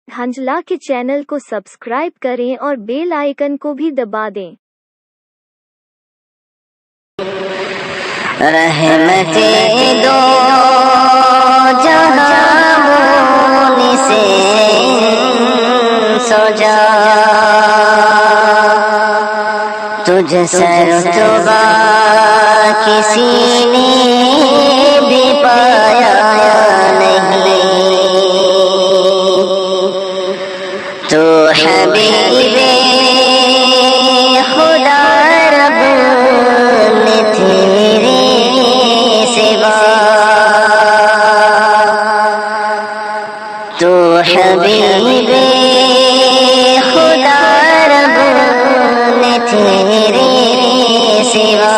حنجلہ کے چینل کو سبسکرائب کریں اور بیل آئیکن کو بھی دبا دیں۔ رحمت دو جہاں سے سجا تجھ سر صبح کسی نے بھی پایا نہیں، تو حبیب خدا رب نے تیرے سوا، تو حبیب خدا رب نے تیرے سوا،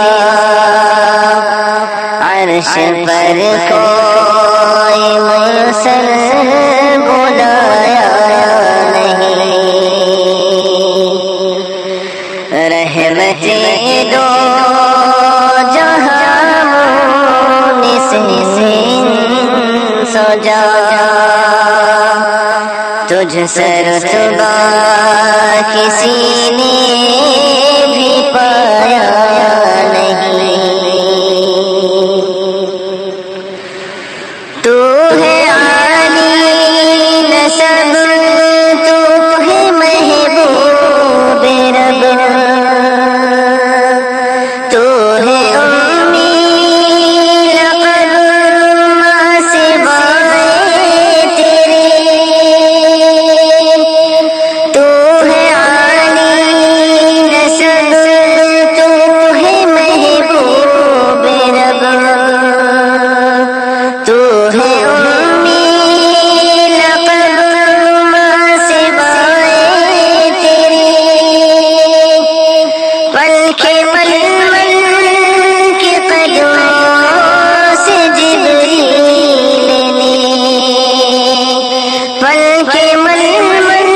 عرش پر کوئی مرسل بلایا نہیں، رحمت دو جہاں سے سجا تجھ سر صبح کسی نے بھی پایا نہیں، تو ہے عالی نسب، تو ہے محبوب رب، تو ہے امی لقب ماں سوائے تیرے، تو ہے عالی نسب، تو ہے محبوب رب، تو ہے امی لقب ماں سوائے تیرے، پل کے ململ کے قدموں سے جبریل نے، پل کے ململ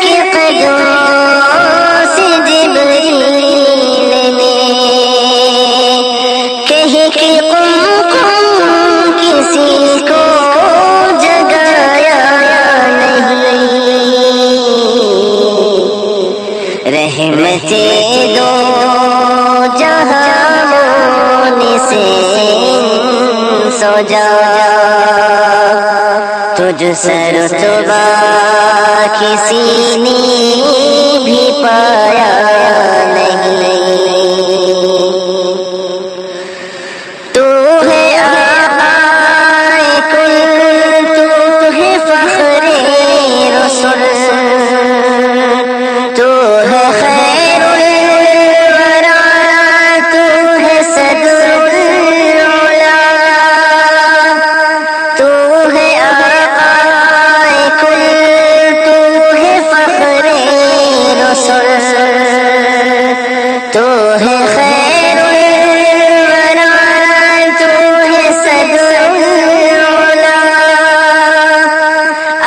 کے قدموں سے جبریل نے کہی کہ قم قم کسی کو جگایا نہیں، رحمت دو جہاں سے سجا تجھ سر صبح کسی نے بھی پایا نہیں، تو ہے آقائے کل، تو ہے فخر رسول، تو ہے خیر الورا، تو ہے صدر العلا، تو ہے آقائے کل، تو ہے فخر رسول، تو ہے خیر الورا، تو ہے صدر العلا،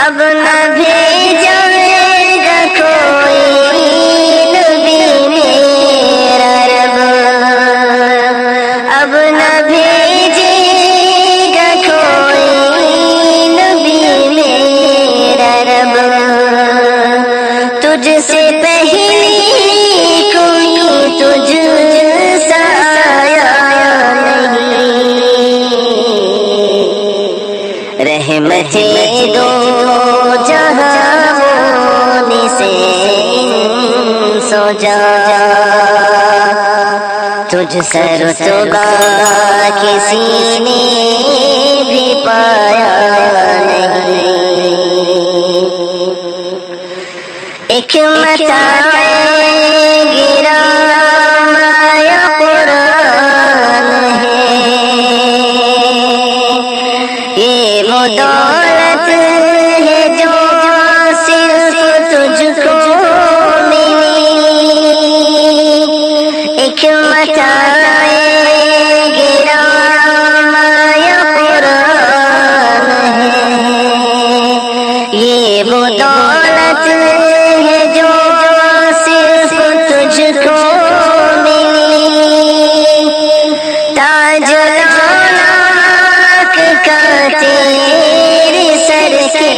اب نہ بھیجا گا کوئی نبی میرا رب، اب نہ بھیجے گا کوئی نبی میرا رب، تجھ سے پہلے کوئی تجھ سا آیا نہیں، رحمت دو جہاں سے سجا تجھ سر صبح کسی نے بھی پایا نہیں، ایک متاع گرام یا قرآن ہے، یہ وہ دولت ہے جو صرف تجھ کو ملی، ایک متاع گرام یا قرآن ہے، یہ وہ دولت ہے جو صرف تجھ کو ملی، تاج لاک کا تیرے سر کے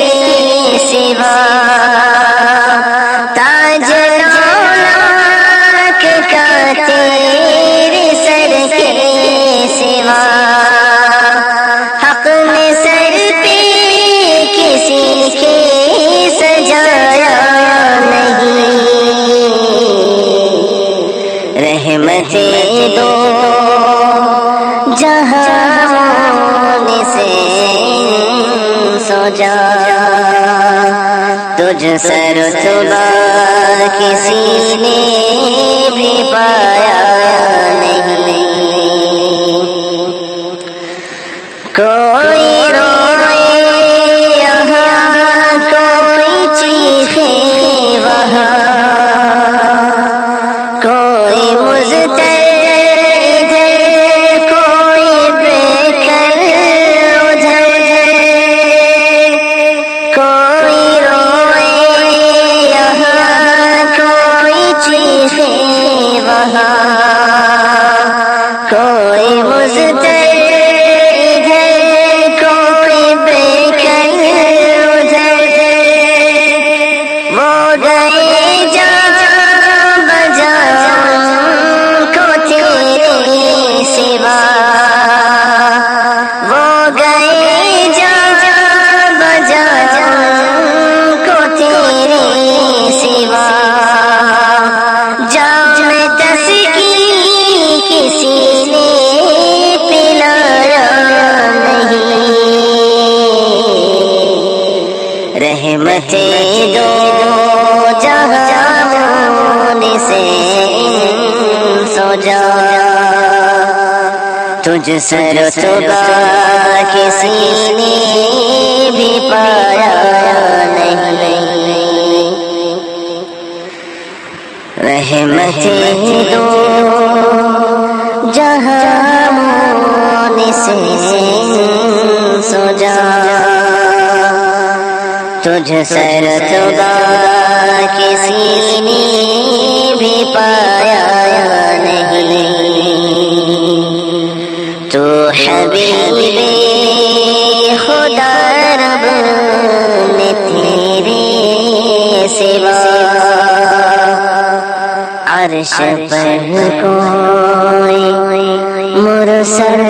تجھ سے رتبہ کسی نے بھی پایا نہیں. کوئی روئے یہاں کوئی چیخے وہاں, کوئی مضطر ادھر کوئی بے کر ادھر, کوئی روئے یہاں کوئی چیخے وہاں, کوئی مضطر رحمتیں دو جہان سے سو جا, تجھ سے رتبہ کسی نے بھی پایا نہیں. رحمتیں دو جہان سے سو جا, تجھ سے رتبہ کسی نے بھی پایا نہیں. تو حبیب خدا رب نے تیرے سوا عرش پر کوئی مرسل